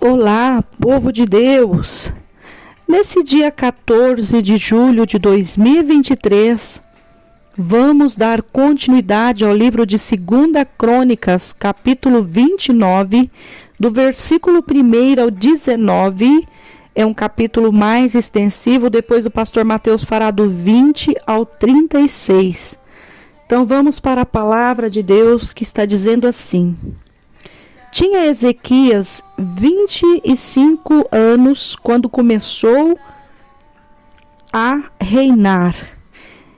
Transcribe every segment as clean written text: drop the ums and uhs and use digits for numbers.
Olá, povo de Deus! Nesse dia 14 de julho de 2023, vamos dar continuidade ao livro de 2 Crônicas, capítulo 29, do versículo 1 ao 19. É um capítulo mais extensivo, depois o pastor Mateus fará do 20 ao 36. Então vamos para a palavra de Deus que está dizendo assim: Tinha Ezequias 25 anos quando começou a reinar,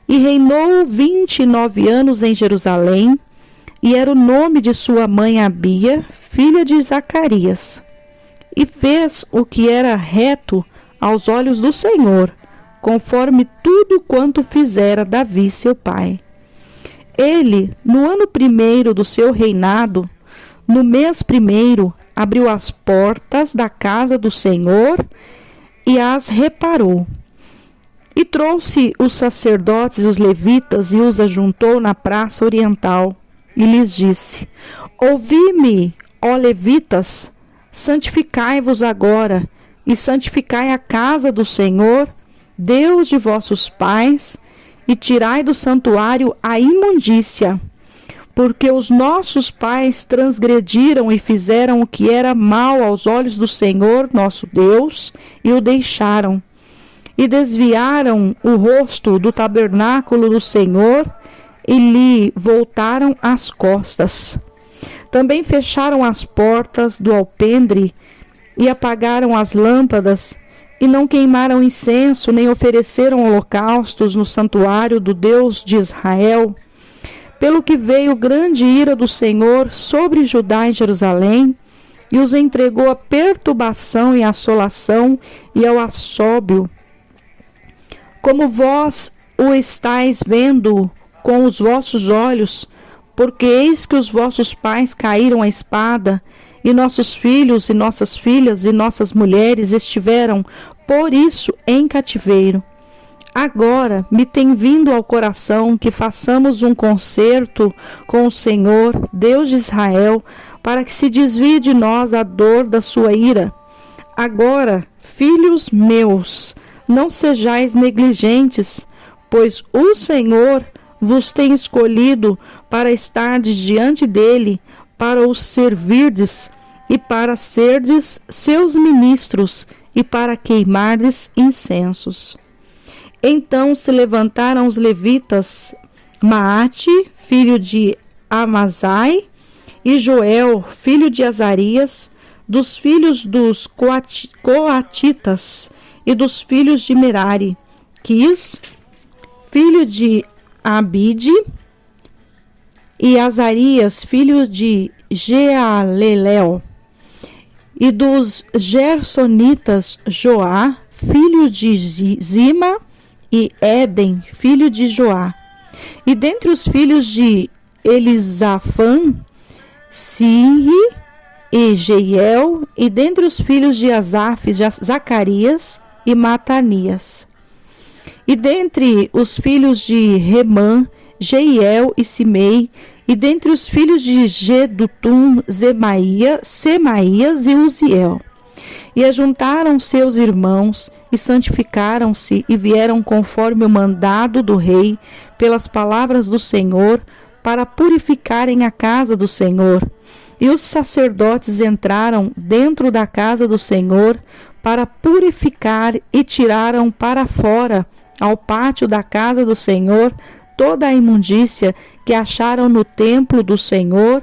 e reinou 29 anos em Jerusalém, e era o nome de sua mãe Abia, filha de Zacarias. E fez o que era reto aos olhos do Senhor, conforme tudo quanto fizera Davi seu pai. Ele, no ano primeiro do seu reinado, no mês primeiro, abriu as portas da casa do Senhor e as reparou. E trouxe os sacerdotes e os levitas e os ajuntou na praça oriental. E lhes disse: Ouvi-me, ó levitas, santificai-vos agora e santificai a casa do Senhor, Deus de vossos pais, e tirai do santuário a imundícia. Porque os nossos pais transgrediram e fizeram o que era mal aos olhos do Senhor, nosso Deus, e o deixaram. E desviaram o rosto do tabernáculo do Senhor e lhe voltaram as costas. Também fecharam as portas do alpendre e apagaram as lâmpadas, e não queimaram incenso, nem ofereceram holocaustos no santuário do Deus de Israel. Pelo que veio grande ira do Senhor sobre Judá e Jerusalém, e os entregou à perturbação e à assolação e ao assobio. Como vós o estáis vendo com os vossos olhos, porque eis que os vossos pais caíram à espada, e nossos filhos e nossas filhas e nossas mulheres estiveram, por isso, em cativeiro. Agora me tem vindo ao coração que façamos um concerto com o Senhor, Deus de Israel, para que se desvie de nós a dor da sua ira. Agora, filhos meus, não sejais negligentes, pois o Senhor vos tem escolhido para estardes diante dele, para os servirdes e para serdes seus ministros e para queimardes incensos. Então se levantaram os levitas, Maate, filho de Amazai, e Joel, filho de Azarias, dos filhos dos Coatitas e dos filhos de Merari, Quis, filho de Abide, e Azarias, filho de Jealelel, e dos Gersonitas, Joá, filho de Zima, e Éden, filho de Joá. E dentre os filhos de Elisafã, Sirri e Jeiel, e dentre os filhos de Asaf, Zacarias e Matanias. E dentre os filhos de Remã, Jeiel e Simei, e dentre os filhos de Gedutum, Semaías e Uziel. E ajuntaram seus irmãos, e santificaram-se, e vieram conforme o mandado do rei, pelas palavras do Senhor, para purificarem a casa do Senhor. E os sacerdotes entraram dentro da casa do Senhor, para purificar, e tiraram para fora, ao pátio da casa do Senhor, toda a imundícia que acharam no templo do Senhor,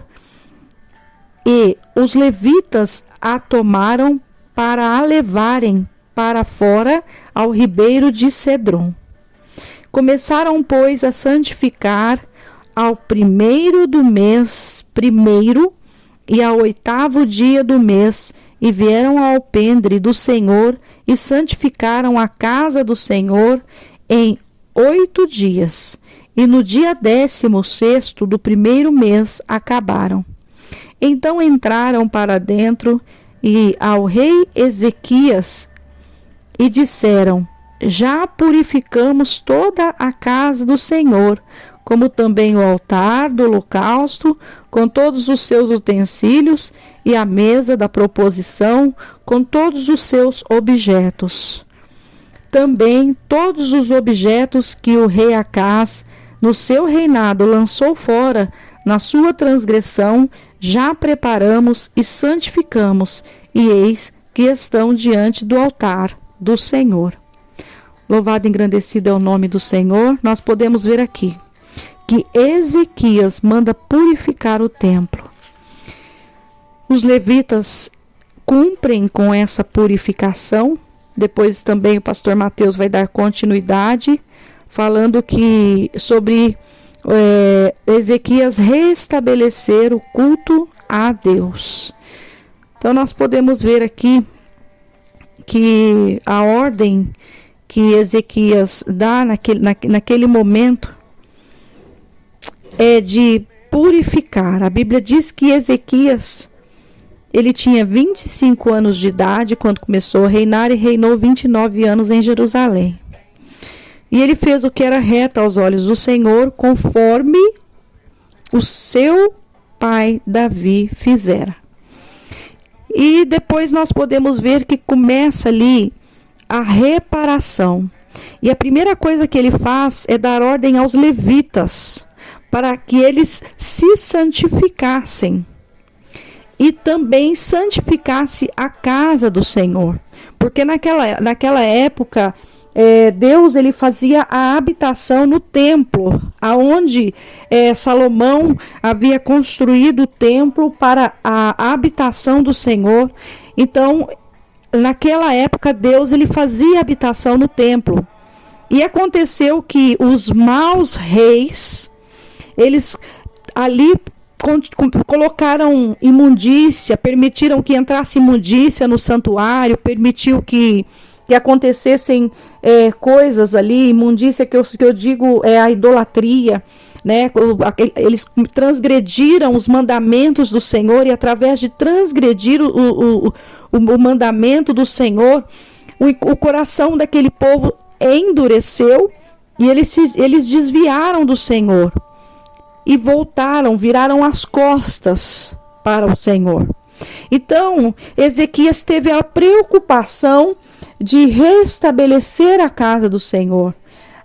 e os levitas a tomaram para a levarem para fora ao ribeiro de Cedron. Começaram, pois, a santificar ao primeiro do mês primeiro e ao 8º dia do mês, e vieram ao alpendre do Senhor e santificaram a casa do Senhor em 8 dias. E no dia 16º do primeiro mês acabaram. Então entraram para dentro e ao rei Ezequias e disseram: Já purificamos toda a casa do Senhor, como também o altar do holocausto, com todos os seus utensílios, e a mesa da proposição, com todos os seus objetos. Também todos os objetos que o rei Acaz, no seu reinado, lançou fora, na sua transgressão, já preparamos e santificamos, e eis que estão diante do altar do Senhor. Louvado e engrandecido é o nome do Senhor. Nós podemos ver aqui que Ezequias manda purificar o templo. Os levitas cumprem com essa purificação. Depois também o pastor Mateus vai dar continuidade, falando que sobre Ezequias restabelecer o culto a Deus. Então nós podemos ver aqui que a ordem que Ezequias dá naquele momento é de purificar. A Bíblia diz que Ezequias, ele tinha 25 anos de idade quando começou a reinar e reinou 29 anos em Jerusalém. E ele fez o que era reto aos olhos do Senhor, conforme o seu pai Davi fizera. E depois nós podemos ver que começa ali a reparação. E a primeira coisa que ele faz é dar ordem aos levitas, para que eles se santificassem. E também santificasse a casa do Senhor. Porque naquela época, Deus ele fazia a habitação no templo, aonde Salomão havia construído o templo para a habitação do Senhor. Então, naquela época, Deus ele fazia habitação no templo. E aconteceu que os maus reis, eles ali colocaram imundícia, permitiram que entrasse imundícia no santuário, permitiu que acontecessem coisas ali, imundícia que eu digo é a idolatria, né? Eles transgrediram os mandamentos do Senhor, e através de transgredir o mandamento do Senhor, o coração daquele povo endureceu e eles desviaram do Senhor e voltaram, viraram as costas para o Senhor. Então, Ezequias teve a preocupação de restabelecer a casa do Senhor,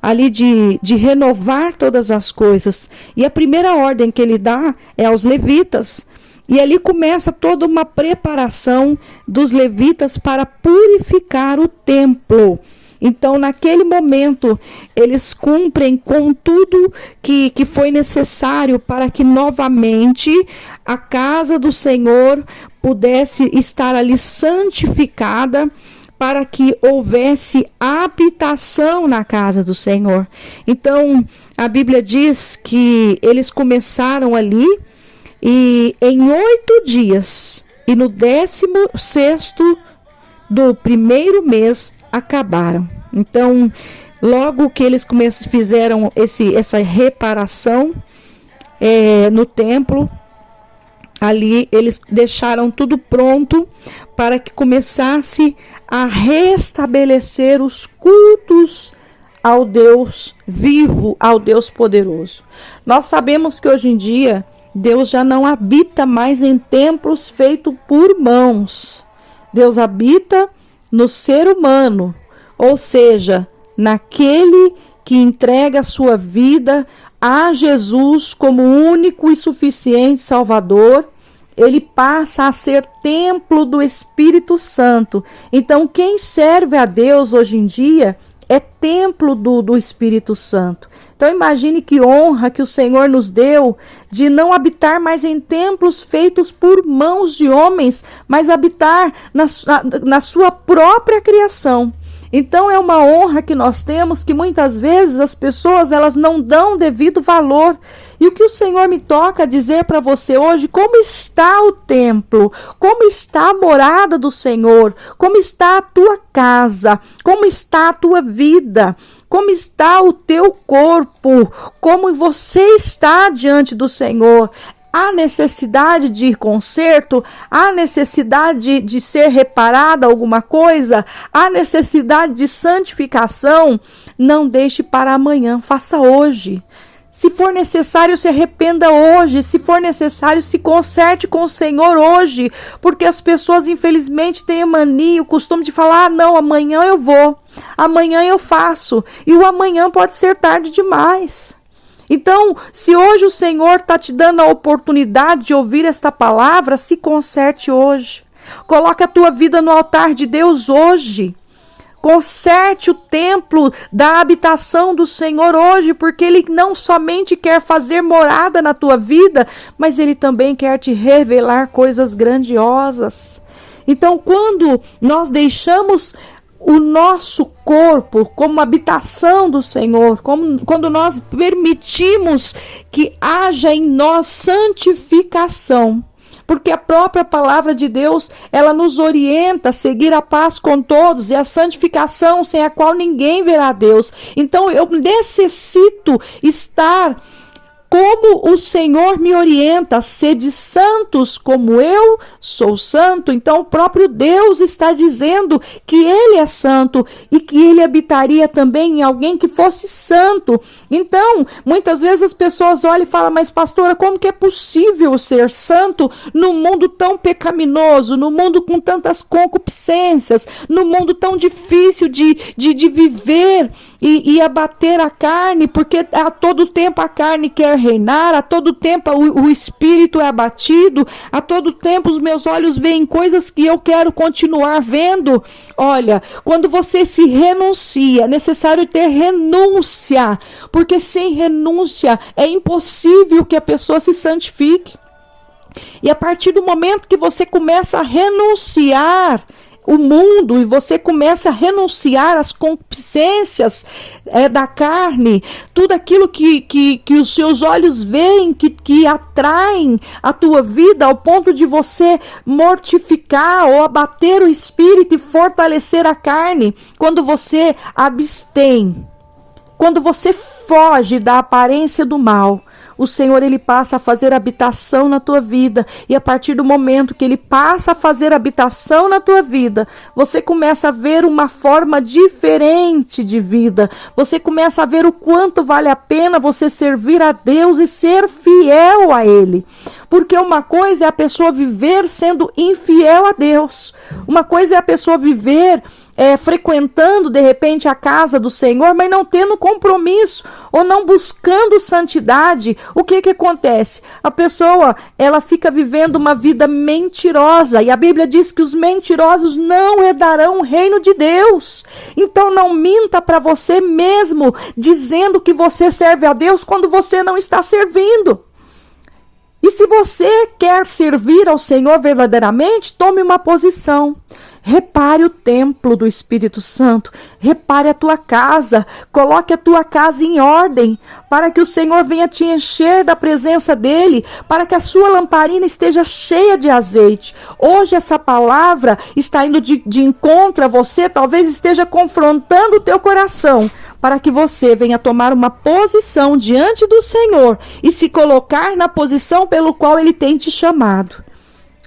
ali de renovar todas as coisas. E a primeira ordem que ele dá é aos levitas. E ali começa toda uma preparação dos levitas para purificar o templo. Então, naquele momento, eles cumprem com tudo que foi necessário para que novamente a casa do Senhor pudesse estar ali santificada, para que houvesse habitação na casa do Senhor. Então, a Bíblia diz que eles começaram ali e em 8 dias, e no 16º do primeiro mês, acabaram. Então, logo que eles fizeram essa reparação no templo, ali eles deixaram tudo pronto para que começasse a restabelecer os cultos ao Deus vivo, ao Deus poderoso. Nós sabemos que hoje em dia Deus já não habita mais em templos feitos por mãos. Deus habita no ser humano, ou seja, naquele que entrega a sua vida a Jesus como único e suficiente Salvador. Ele passa a ser templo do Espírito Santo. Então, quem serve a Deus hoje em dia é templo do Espírito Santo. Então, imagine que honra que o Senhor nos deu de não habitar mais em templos feitos por mãos de homens, mas habitar na sua própria criação. Então é uma honra que nós temos, que muitas vezes as pessoas elas não dão devido valor. E o que o Senhor me toca dizer para você hoje, como está o templo, como está a morada do Senhor, como está a tua casa, como está a tua vida, como está o teu corpo, como você está diante do Senhor. Há necessidade de conserto? Há necessidade de ser reparada alguma coisa? Há necessidade de santificação? Não deixe para amanhã, faça hoje. Se for necessário, se arrependa hoje. Se for necessário, se conserte com o Senhor hoje. Porque as pessoas, infelizmente, têm a mania, o costume de falar: ah, não, amanhã eu vou. Amanhã eu faço. E o amanhã pode ser tarde demais. Então, se hoje o Senhor está te dando a oportunidade de ouvir esta palavra, se conserte hoje. Coloque a tua vida no altar de Deus hoje. Conserte o templo da habitação do Senhor hoje, porque Ele não somente quer fazer morada na tua vida, mas Ele também quer te revelar coisas grandiosas. Então, quando nós deixamos o nosso corpo como habitação do Senhor, quando nós permitimos que haja em nós santificação, porque a própria palavra de Deus, ela nos orienta a seguir a paz com todos e a santificação sem a qual ninguém verá Deus. Então eu necessito estar como o Senhor me orienta, sede santos como eu sou santo. Então o próprio Deus está dizendo que Ele é santo e que Ele habitaria também em alguém que fosse santo. Então, muitas vezes as pessoas olham e falam: mas pastora, como que é possível ser santo num mundo tão pecaminoso, num mundo com tantas concupiscências, num mundo tão difícil de viver e abater a carne, porque a todo tempo a carne quer reinar, a todo tempo o espírito é abatido, a todo tempo os meus olhos veem coisas que eu quero continuar vendo. Olha, quando você se renuncia, é necessário ter renúncia, porque sem renúncia é impossível que a pessoa se santifique. E a partir do momento que você começa a renunciar o mundo e você começa a renunciar às concupiscências da carne, tudo aquilo que os seus olhos veem, que atraem a tua vida ao ponto de você mortificar ou abater o espírito e fortalecer a carne, quando você abstém, quando você foge da aparência do mal, o Senhor, Ele passa a fazer habitação na tua vida. E a partir do momento que Ele passa a fazer habitação na tua vida, você começa a ver uma forma diferente de vida. Você começa a ver o quanto vale a pena você servir a Deus e ser fiel a Ele. Porque uma coisa é a pessoa viver sendo infiel a Deus. Uma coisa é a pessoa viver frequentando de repente a casa do Senhor, mas não tendo compromisso ou não buscando santidade. O que acontece? A pessoa, ela fica vivendo uma vida mentirosa, e a Bíblia diz que os mentirosos não herdarão o reino de Deus. Então não minta para você mesmo dizendo que você serve a Deus quando você não está servindo. E se você quer servir ao Senhor verdadeiramente, tome uma posição. Repare o templo do Espírito Santo, repare a tua casa, coloque a tua casa em ordem, para que o Senhor venha te encher da presença dEle, para que a sua lamparina esteja cheia de azeite. Hoje essa palavra está indo de encontro a você, talvez esteja confrontando o teu coração, para que você venha tomar uma posição diante do Senhor e se colocar na posição pelo qual Ele tem te chamado.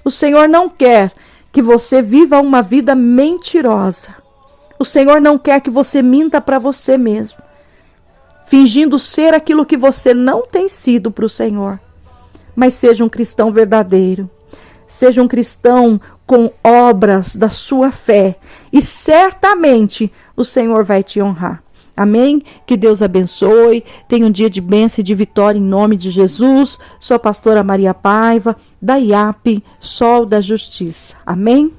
O Senhor não quer que você viva uma vida mentirosa. O Senhor não quer que você minta para você mesmo, fingindo ser aquilo que você não tem sido para o Senhor. Mas seja um cristão verdadeiro. Seja um cristão com obras da sua fé. E certamente o Senhor vai te honrar. Amém? Que Deus abençoe. Tenha um dia de bênção e de vitória em nome de Jesus. Sou a pastora Maria Paiva, da IAP, Sol da Justiça. Amém?